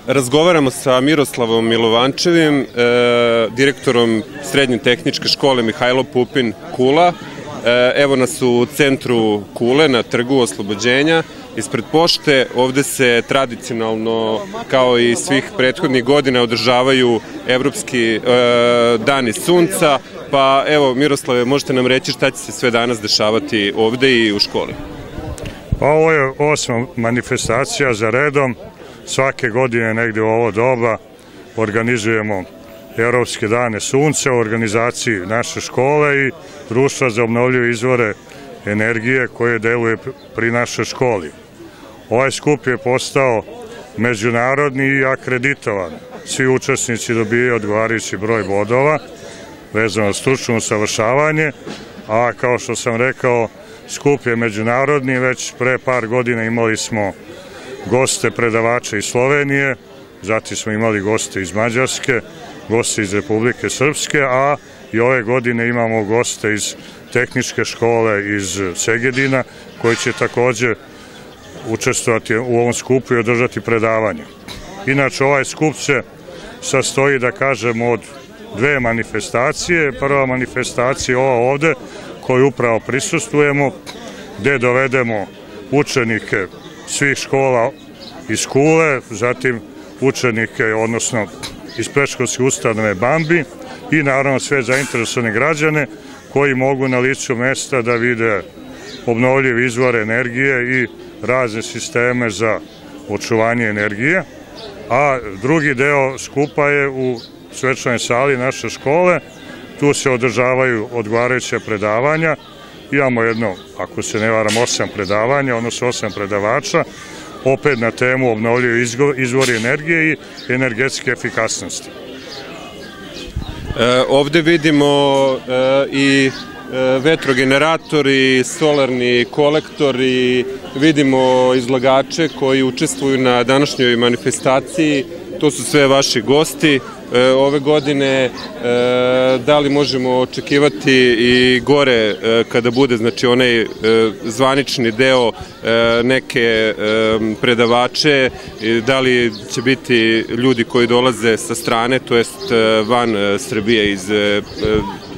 Razgovaramo sa Miroslavom Milovančevim, direktorom Srednje tehničke škole Mihajlo Pupin Kula. Evo nas u centru Kule, na Trgu Oslobođenja, ispred pošte. Ovde se tradicionalno, kao i svih prethodnih godina, održavaju Evropski dani sunca. Pa evo, Miroslave, možete nam reći šta će se sve danas dešavati ovde i u školi? Pa ovo je 8. manifestacija za redom. Svake godine negde u ovo doba organizujemo Evropske dane sunca u organizaciji naše škole i Društva za obnovljive izvore energije koje deluje pri našoj školi. Ovaj skup je postao međunarodni i akreditovan. Svi učesnici dobijaju odgovarajući broj bodova vezano za stručno usavršavanje, a kao što sam rekao, skup je međunarodni. Već pre par godina imali smo goste predavače iz Slovenije, zatim smo imali goste iz Mađarske, goste iz Republike Srpske, a i ove godine imamo goste iz tehničke škole iz Segedina, koji će takođe učestvovati u ovom skupu i održati predavanje. Inače, ovaj skup se sastoji, da kažemo, od dve manifestacije. Prva manifestacija je ova ovde, koju upravo prisustujemo, gde dovedemo učenike svih škola iz Kule, zatim učenike, odnosno iz predškolske ustanove Bambi i naravno sve zainteresovane građane koji mogu na licu mesta da vide obnovljive izvore energije i razne sisteme za očuvanje energije. A drugi deo skupa je u svečanoj sali naše škole. Tu se održavaju odgovarajuća predavanja. Imamo jedno, ako se ne varam, 8 predavanja, odnosno 8 predavača, opet na temu obnovljivi izvori energije i energetske efikasnosti. Ovde vidimo i vetrogeneratori, solarni kolektori, vidimo izlagače koji učestvuju na današnjoj manifestaciji. To su sve vaši gosti ove godine. Da li možemo očekivati i gore kada bude, znači, onaj zvanični deo, neke predavače? Da li će biti ljudi koji dolaze sa strane, to jest van Srbije, iz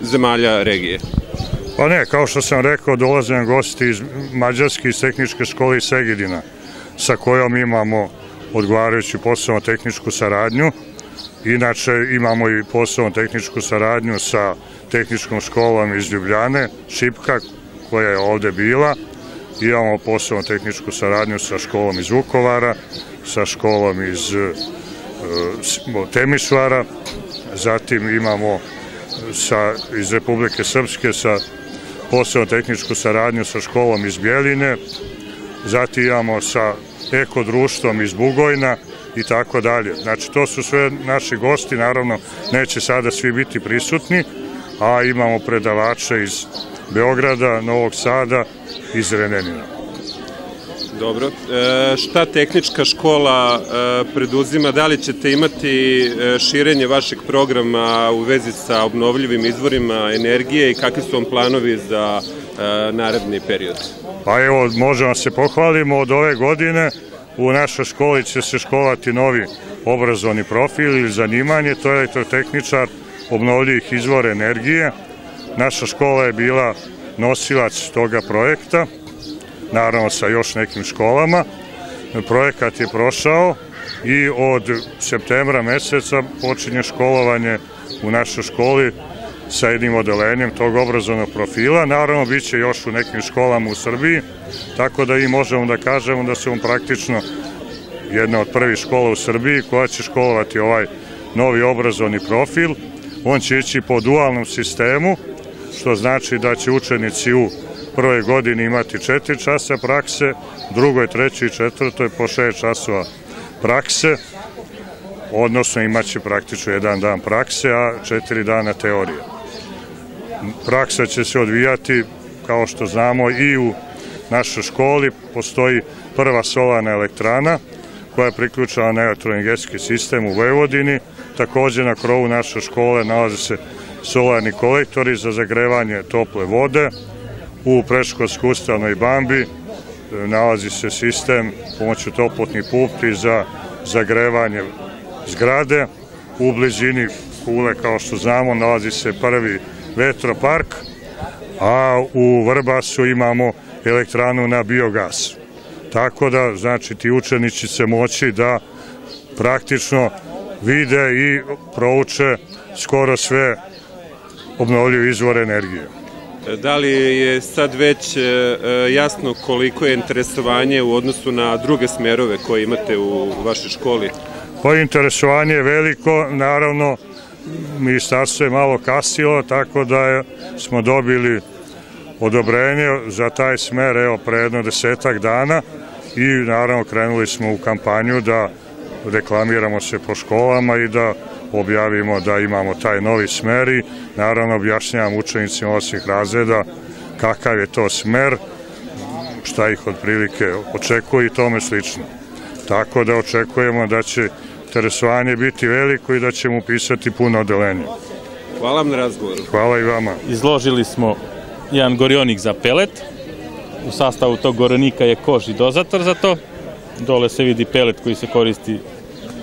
zemalja regije? Pa ne, kao što sam rekao, dolaze nam gosti iz Mađarske, iz tehničke škole iz Segedina, sa kojom imamo odgovarajuću poslovno-tehničku saradnju. Inače, imamo i poslovno-tehničku saradnju sa tehničkom školom iz Ljubljane, Šipka, koja je ovde bila. Imamo poslovno-tehničku saradnju sa školom iz Vukovara, sa školom iz Temišvara, zatim imamo iz Republike Srpske sa poslovno-tehničku saradnju sa školom iz Bjeline, zatim imamo sa ekodruštvom iz Bugojna i tako dalje. Znači, to su sve naši gosti, naravno neće sada svi biti prisutni, a imamo predavače iz Beograda, Novog Sada, iz Renjanina. Dobro. Šta tehnička škola preduzima? Da li ćete imati širenje vašeg programa u vezi sa obnovljivim izvorima energije i kakvi su vam planovi za naredni period? Pa evo, možemo se pohvalimo, od ove godine u našoj školi će se školovati novi obrazovni profil ili zanimanje, to je elektrotehničar obnovljivih izvora energije. Naša škola je bila nosilac toga projekta, naravno sa još nekim školama. Projekat je prošao i od septembra meseca počinje školovanje u našoj školi sa jednim odelenjem tog obrazovnog profila. Naravno, bit će još u nekim školama u Srbiji, tako da i možemo da kažemo da se on praktično jedna od prvih škola u Srbiji koja će školovati ovaj novi obrazovni profil. On će ići po dualnom sistemu, što znači da će učenici u prvoj godini imati 4 časa prakse, drugoj, trećoj i četvrtoj po 6 časova prakse, odnosno imaće praktično 1 dan prakse, a 4 dana teorije. Praksa će se odvijati, kao što znamo, i u našoj školi. Postoji prva solarna elektrana koja je priključena na elektroenergetski sistem u Vojvodini. Takođe na krovu naše škole nalaze se solarni kolektori za zagrevanje tople vode. U predškolskoj ustanovi Bambi nalazi se sistem pomoću toplotnih pumpi za zagrevanje zgrade. U blizini Kule, kao što znamo, nalazi se prvi vetropark, a u Vrbasu imamo elektranu na biogas. Tako da, znači, ti učenici će moći da praktično vide i prouče skoro sve obnovljive izvore energije. Da li je sad već jasno koliko je interesovanje u odnosu na druge smerove koje imate u vašoj školi? Pa interesovanje je veliko, naravno ministarstvo je malo kasnilo, tako da smo dobili odobrenje za taj smer pre jedno 10-ak dana i naravno krenuli smo u kampanju da reklamiramo se po školama i da objavimo da imamo taj novi smer i naravno objašnjavam učenicima osmih razreda kakav je to smer, šta ih otprilike očekuje i tome slično. Tako da očekujemo da će interesovanje biti veliko i da ćemo upisati puno odeljenja. Hvala vam na razgovoru. Hvala i vama. Izložili smo jedan gorionik za pelet. U sastavu tog gorionika je koš i dozator za to. Dole se vidi pelet koji se koristi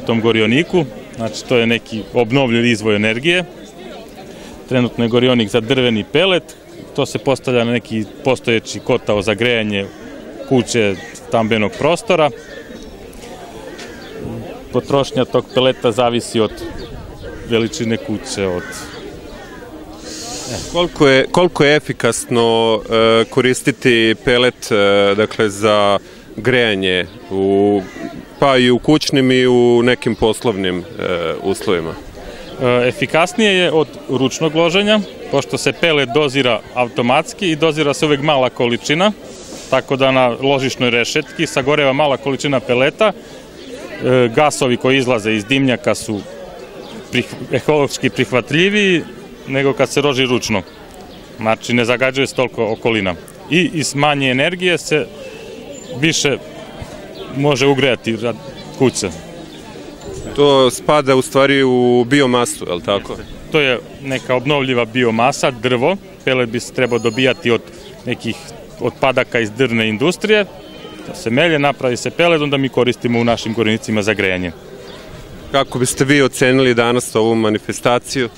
u tom gorioniku. Znači, to je neki obnovljiv izvor energije. Trenutno je gorionik za drveni pelet. To se postavlja na neki postojeći kotao za grejanje kuće, stambenog prostora. Potrošnja tog peleta zavisi od veličine kuće, od... Koliko je efikasno koristiti pelet, dakle, za grejanje, pa i u kućnim i u nekim poslovnim uslovima? Efikasnije je od ručnog loženja, pošto se pelet dozira automatski i dozira se uvek mala količina, tako da na ložišnoj rešetki sagoreva mala količina peleta. Gasovi koji izlaze iz dimnjaka su ekološki prihvatljiviji nego kad se roži ručno. Znači, ne zagađuje se toliko okolina. I iz manje energije se više može ugrejati kuća. To spada u stvari u biomasu, je li tako? To je neka obnovljiva biomasa, drvo. Pelet bi se trebao dobijati od nekih otpadaka iz drvne industrije. Se melje, napravi se pelet, onda mi koristimo u našim gorionicima za grejanje. Kako biste vi ocenili danas ovu manifestaciju?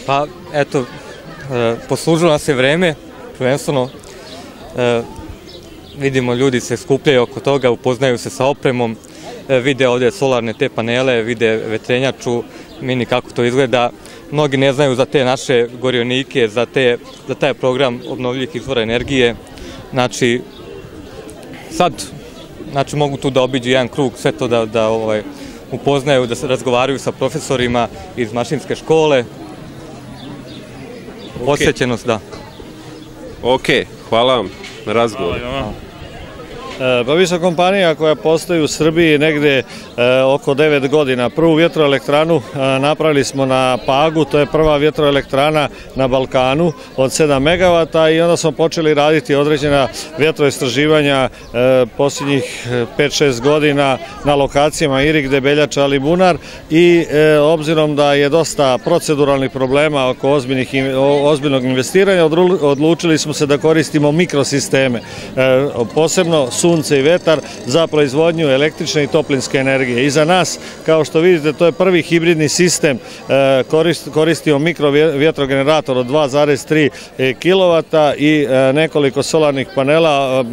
Pa, eto, poslužilo nas je vreme, prvenstveno vidimo ljudi se skupljaju oko toga, upoznaju se sa opremom, vide ovdje solarne te panele, vide vetrenjaču, mini kako to izgleda. Mnogi ne znaju za te naše gorionike, za taj program obnovljivih izvora energije. Znači, sad mogu tu da obiđu jedan krug, sve to da upoznaju, da se razgovaraju sa profesorima iz mašinske škole. Posvećenost, da. Ok, hvala vam na razgovor. Pa mi smo kompanija koja postoji u Srbiji negde oko 9 godina. Prvu vjetroelektranu napravili smo na Pagu, to je prva vjetroelektrana na Balkanu od 7 MW i onda smo počeli raditi određena vjetroistraživanja posljednjih 5-6 godina na lokacijama Irig, Debeljača, Alibunar i obzirom da je dosta proceduralnih problema oko ozbiljnog investiranja, odlučili smo se da koristimo mikrosisteme, posebno sunce i vetar za proizvodnju električne i toplinske energije. I za nas, kao što vidite, to je prvi hibridni sistem, koristimo mikrovjetrogenerator od 2,3 kW i nekoliko solarnih panela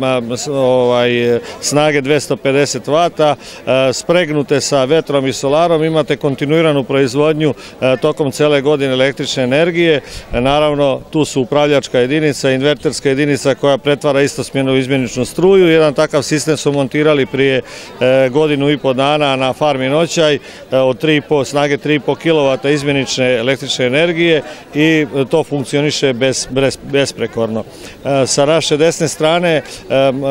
snage 250 W, spregnute sa vetrom i solarom, imate kontinuiranu proizvodnju tokom cele godine električne energije. Naravno, tu su upravljačka jedinica, inverterska jedinica koja pretvara istosmjernu u izmjeničnu struju. Jedan takav sistem su montirali prije godinu i po dana na farmi Noćaj od snage 3,5 kW izmjenične električne energije i to funkcioniše besprekorno. Sa naše desne strane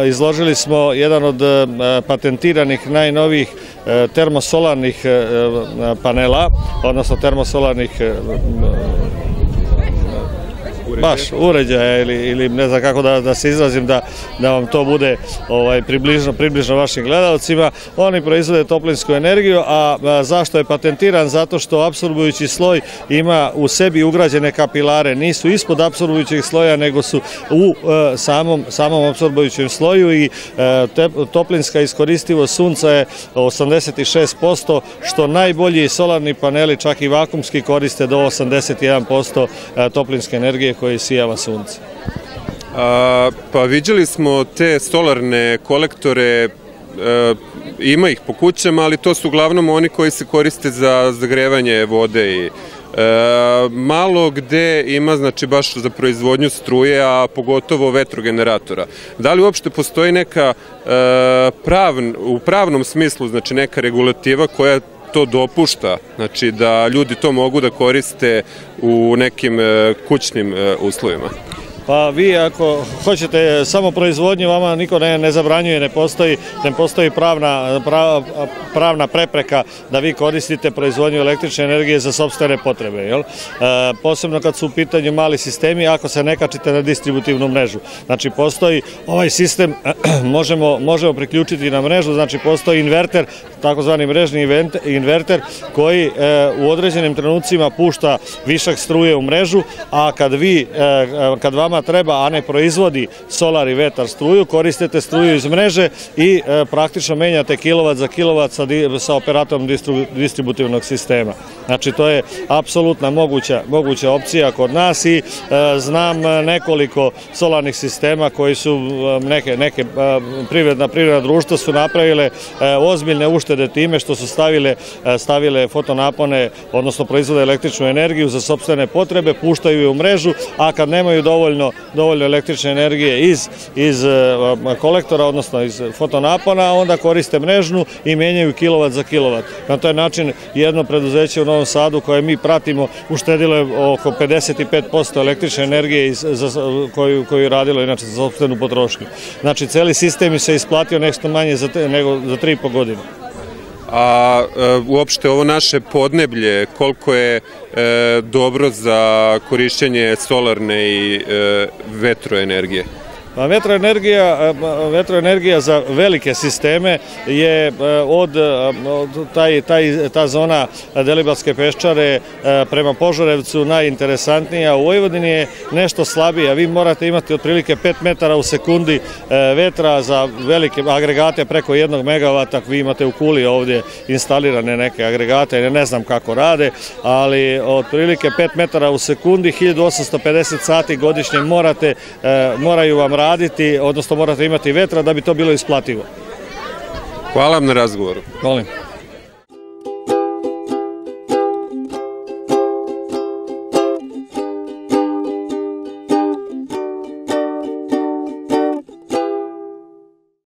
izložili smo jedan od patentiranih najnovijih termosolarnih panela, odnosno termosolarnih uređaja ili ne znam kako da se izrazim da vam to bude približno vašim gledalcima. Oni proizvode toplinsku energiju, a zašto je patentiran? Zato što apsorbujući sloj ima u sebi ugrađene kapilare, nisu ispod apsorbujućeg sloja, nego su u samom apsorbujućem sloju i toplinska iskoristivost sunca je 86%, što najbolji solarni paneli, čak i vakumski, koriste do 81% toplinske energije koje isijava sunce. Pa viđali smo te solarne kolektore, ima ih po kućama, ali to su uglavnom oni koji se koriste za zagrevanje vode i malo gde ima, znači, baš za proizvodnju struje, a pogotovo vetrogeneratora. Da li uopšte postoji neka u pravnom smislu, znači neka regulativa koja to dopušta, znači da ljudi to mogu da koriste u nekim kućnim uslovima? Pa vi ako hoćete samo proizvodnju, vama niko ne zabranjuje, ne postoji pravna prepreka da vi koristite proizvodnju električne energije za sopstvene potrebe. Posebno kad su u pitanju mali sistemi, ako se ne kačite na distributivnu mrežu. Znači postoji ovaj sistem, možemo priključiti na mrežu, znači postoji inverter, takozvani mrežni inverter koji u određenim trenucima pušta višak struje u mrežu, a kad vama treba, a ne proizvodi solar i vetar struju, koristite struju iz mreže i praktično menjate kilovat za kilovat sa operatorom distributivnog sistema. Znači to je apsolutna moguća opcija kod nas i znam nekoliko solarnih sistema koji su neke privredna društva su napravile ozbiljne uštede time što su stavile fotonapone, odnosno proizvode električnu energiju za sopstvene potrebe, puštaju je u mrežu, a kad nemaju dovoljno električne energije iz kolektora, odnosno iz fotonapona, onda koriste mrežnu i menjaju kilovat za kilovat. Na taj način jedno preduzeće u Novom Sadu koje mi pratimo uštedilo je oko 55% električne energije koju je radilo inače za sopstvenu potrošnju. Znači celi sistem se isplatio nešto manje nego za 3,5 godine. A uopšte ovo naše podneblje, koliko je dobro za korišćenje solarne i vetroenergije? Vetroenergija za velike sisteme je ta zona Delibatske peščare prema Požarevcu najinteresantnija. U Vojvodini je nešto slabija. Vi morate imati otprilike 5 metara u sekundi vetra za velike agregate preko 1 megavata. Vi imate u Kuli ovdje instalirane neke agregate, ne znam kako rade, ali otprilike 5 metara u sekundi, 1850 sati godišnje moraju vam raditi, odnosno morate imati vetra da bi to bilo isplativo. Hvala vam na razgovoru. Molim.